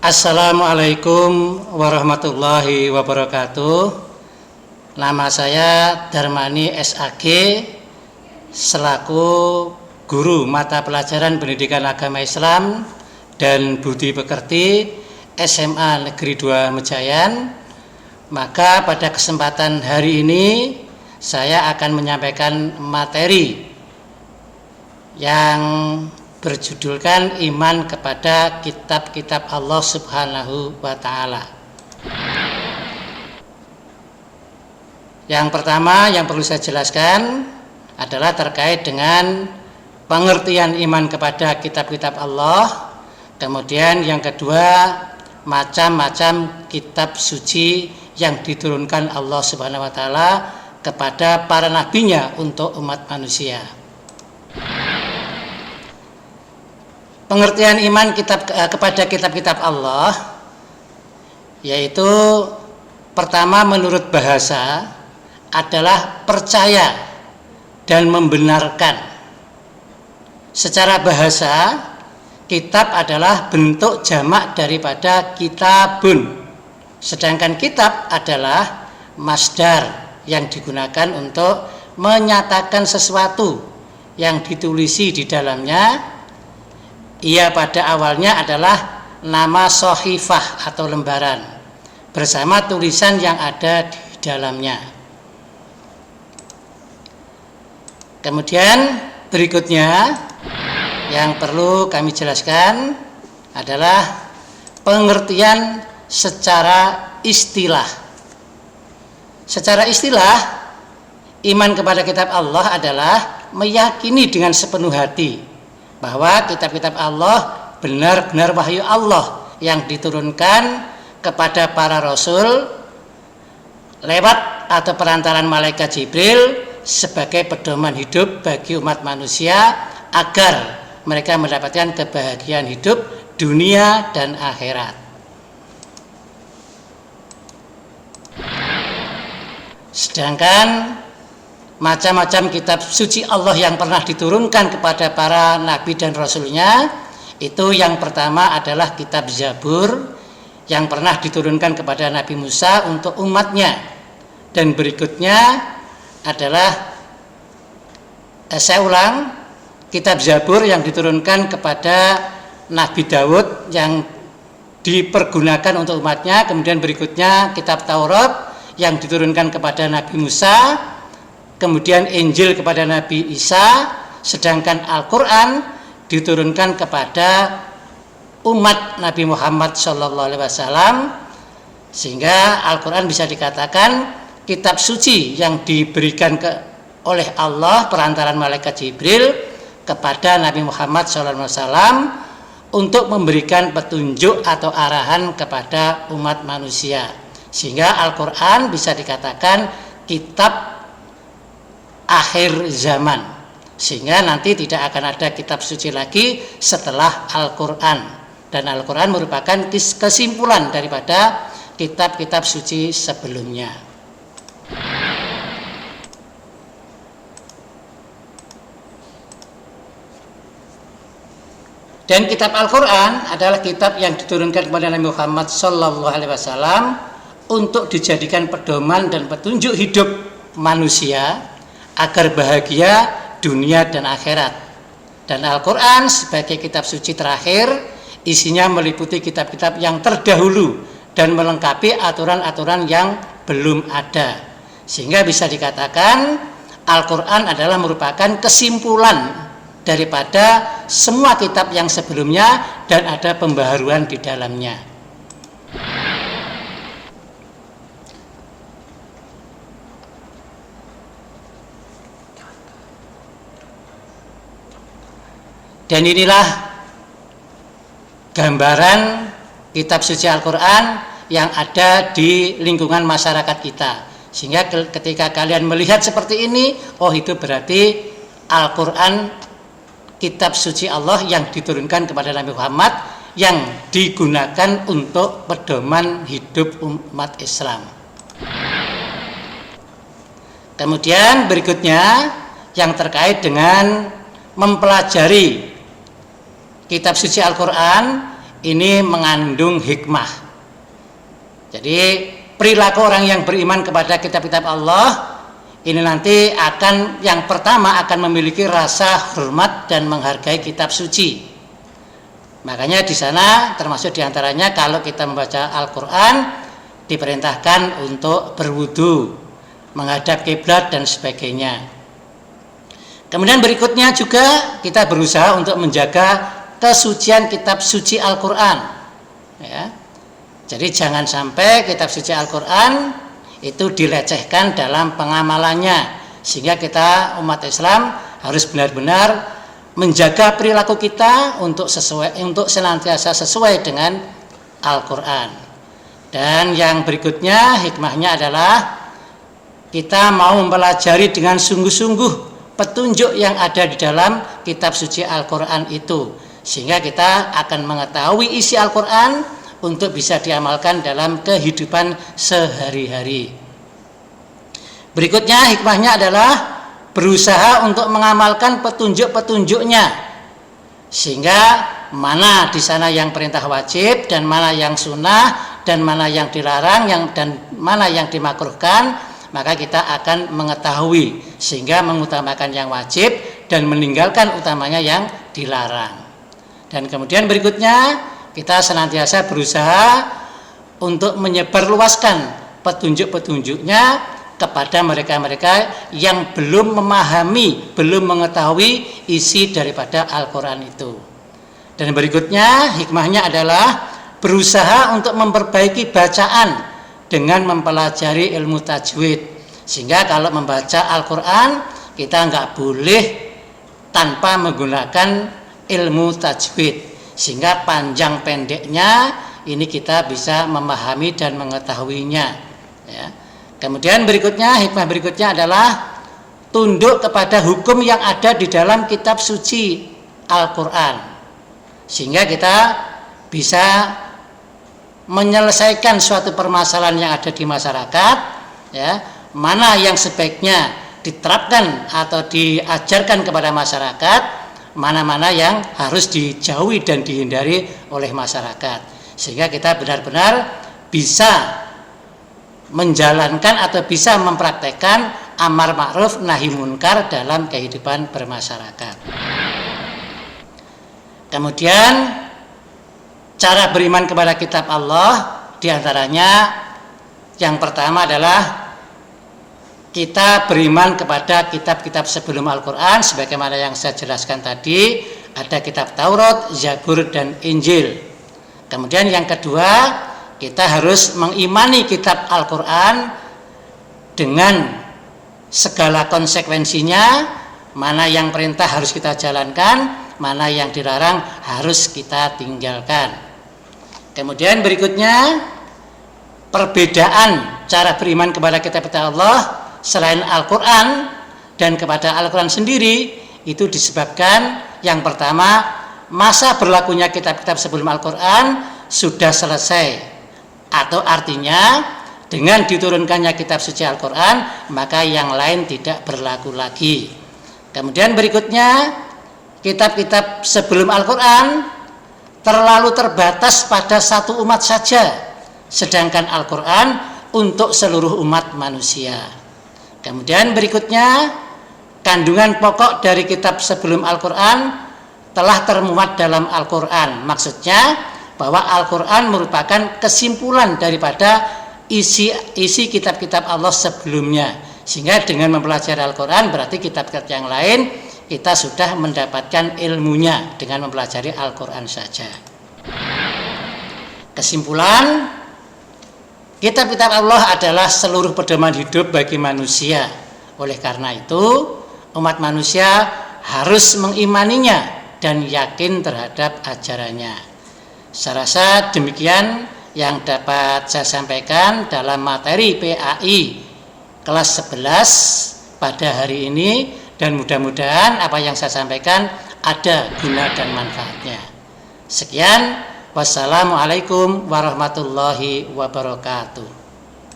Assalamualaikum warahmatullahi wabarakatuh. Nama saya Darmani SAG selaku guru mata pelajaran pendidikan agama Islam dan budi pekerti SMA Negeri 2 Mejayan. Maka pada kesempatan hari ini saya akan menyampaikan materi yang berjudulkan iman kepada kitab-kitab Allah Subhanahu wa Ta'ala. Yang pertama yang perlu saya jelaskan adalah terkait dengan pengertian iman kepada kitab-kitab Allah. Kemudian yang kedua, macam-macam kitab suci yang diturunkan Allah Subhanahu wa Ta'ala kepada para nabinya untuk umat manusia. Pengertian iman kepada kitab-kitab Allah yaitu pertama, menurut bahasa adalah percaya dan membenarkan. Secara bahasa, kitab adalah bentuk jamak daripada kitabun, sedangkan kitab adalah masdar yang digunakan untuk menyatakan sesuatu yang ditulisi di dalamnya. Ia pada awalnya adalah nama sohifah atau lembaran bersama tulisan yang ada di dalamnya. Kemudian berikutnya yang perlu kami jelaskan adalah pengertian secara istilah. Secara istilah, iman kepada kitab Allah adalah meyakini dengan sepenuh hati bahwa kitab-kitab Allah benar-benar wahyu Allah yang diturunkan kepada para rasul lewat atau perantaran malaikat Jibril sebagai pedoman hidup bagi umat manusia agar mereka mendapatkan kebahagiaan hidup dunia dan akhirat. Sedangkan macam-macam kitab suci Allah yang pernah diturunkan kepada para nabi dan rasulnya, itu yang pertama adalah kitab Zabur yang pernah diturunkan kepada Nabi Musa untuk umatnya, dan berikutnya adalah kitab Zabur yang diturunkan kepada Nabi Daud yang dipergunakan untuk umatnya. Kemudian berikutnya kitab Taurat yang diturunkan kepada Nabi Musa, kemudian Injil kepada Nabi Isa, sedangkan Al-Quran diturunkan kepada umat Nabi Muhammad SAW, sehingga Al-Quran bisa dikatakan kitab suci yang diberikan oleh Allah perantaran malaikat Jibril kepada Nabi Muhammad SAW untuk memberikan petunjuk atau arahan kepada umat manusia, sehingga Al-Quran bisa dikatakan kitab akhir zaman, sehingga nanti tidak akan ada kitab suci lagi setelah Al-Quran, dan Al-Quran merupakan kesimpulan daripada kitab-kitab suci sebelumnya. Dan kitab Al-Quran adalah kitab yang diturunkan kepada Nabi Muhammad SAW untuk dijadikan pedoman dan petunjuk hidup manusia agar bahagia dunia dan akhirat. Dan Al-Quran sebagai kitab suci terakhir isinya meliputi kitab-kitab yang terdahulu dan melengkapi aturan-aturan yang belum ada, sehingga bisa dikatakan Al-Quran adalah merupakan kesimpulan daripada semua kitab yang sebelumnya dan ada pembaharuan di dalamnya. Dan inilah gambaran kitab suci Al-Quran yang ada di lingkungan masyarakat kita. Sehingga ketika kalian melihat seperti ini, oh itu berarti Al-Quran kitab suci Allah yang diturunkan kepada Nabi Muhammad yang digunakan untuk pedoman hidup umat Islam. Kemudian berikutnya yang terkait dengan mempelajari kitab suci Al-Quran ini mengandung hikmah. Jadi perilaku orang yang beriman kepada kitab-kitab Allah ini nanti yang pertama akan memiliki rasa hormat dan menghargai kitab suci. Makanya di sana termasuk diantaranya kalau kita membaca Al-Quran diperintahkan untuk berwudu, menghadap kiblat dan sebagainya. Kemudian berikutnya juga kita berusaha untuk menjaga kesucian kitab suci Al-Quran. Ya. Jadi jangan sampai kitab suci Al-Quran itu dilecehkan dalam pengamalannya, sehingga kita umat Islam harus benar-benar menjaga perilaku kita untuk senantiasa sesuai dengan Al-Quran. Dan yang berikutnya hikmahnya adalah kita mau mempelajari dengan sungguh-sungguh petunjuk yang ada di dalam kitab suci Al-Quran itu, sehingga kita akan mengetahui isi Al-Quran untuk bisa diamalkan dalam kehidupan sehari-hari. Berikutnya hikmahnya adalah berusaha untuk mengamalkan petunjuk-petunjuknya, sehingga mana di sana yang perintah wajib dan mana yang sunnah dan mana yang dilarang dan mana yang dimakruhkan, maka kita akan mengetahui sehingga mengutamakan yang wajib dan meninggalkan utamanya yang dilarang. Dan kemudian berikutnya kita senantiasa berusaha untuk menyebarluaskan petunjuk-petunjuknya kepada mereka-mereka yang belum memahami, belum mengetahui isi daripada Al-Quran itu. Dan berikutnya hikmahnya adalah berusaha untuk memperbaiki bacaan dengan mempelajari ilmu tajwid, sehingga kalau membaca Al-Quran kita nggak boleh tanpa menggunakan ilmu tajwid, sehingga panjang pendeknya ini kita bisa memahami dan mengetahuinya, ya. Kemudian berikutnya, hikmah berikutnya adalah tunduk kepada hukum yang ada di dalam kitab suci Al-Quran, sehingga kita bisa menyelesaikan suatu permasalahan yang ada di masyarakat, ya, mana yang sebaiknya diterapkan atau diajarkan kepada masyarakat, mana-mana yang harus dijauhi dan dihindari oleh masyarakat, sehingga kita benar-benar bisa menjalankan atau bisa mempraktekkan amar ma'ruf nahi munkar dalam kehidupan bermasyarakat. Kemudian cara beriman kepada kitab Allah diantaranya yang pertama adalah kita beriman kepada kitab-kitab sebelum Al-Quran, sebagaimana yang saya jelaskan tadi, ada kitab Taurat, Zabur, dan Injil. Kemudian yang kedua, kita harus mengimani kitab Al-Quran dengan segala konsekuensinya, mana yang perintah harus kita jalankan, mana yang dilarang harus kita tinggalkan. Kemudian berikutnya, perbedaan cara beriman kepada kitab-kitab Allah selain Al-Quran dan kepada Al-Quran sendiri itu disebabkan yang pertama, masa berlakunya kitab-kitab sebelum Al-Quran sudah selesai, atau artinya dengan diturunkannya kitab suci Al-Quran maka yang lain tidak berlaku lagi. Kemudian berikutnya, kitab-kitab sebelum Al-Quran terlalu terbatas pada satu umat saja, sedangkan Al-Quran untuk seluruh umat manusia. Kemudian berikutnya, kandungan pokok dari kitab sebelum Al-Quran telah termuat dalam Al-Quran. Maksudnya bahwa Al-Quran merupakan kesimpulan daripada isi kitab-kitab Allah sebelumnya, sehingga dengan mempelajari Al-Quran berarti kitab-kitab yang lain kita sudah mendapatkan ilmunya dengan mempelajari Al-Quran saja. Kesimpulan, kitab-kitab Allah adalah seluruh pedoman hidup bagi manusia. Oleh karena itu, umat manusia harus mengimaninya dan yakin terhadap ajarannya. Saya rasa demikian yang dapat saya sampaikan dalam materi PAI kelas 11 pada hari ini, dan mudah-mudahan apa yang saya sampaikan ada guna dan manfaatnya. Sekian, wassalamualaikum warahmatullahi wabarakatuh.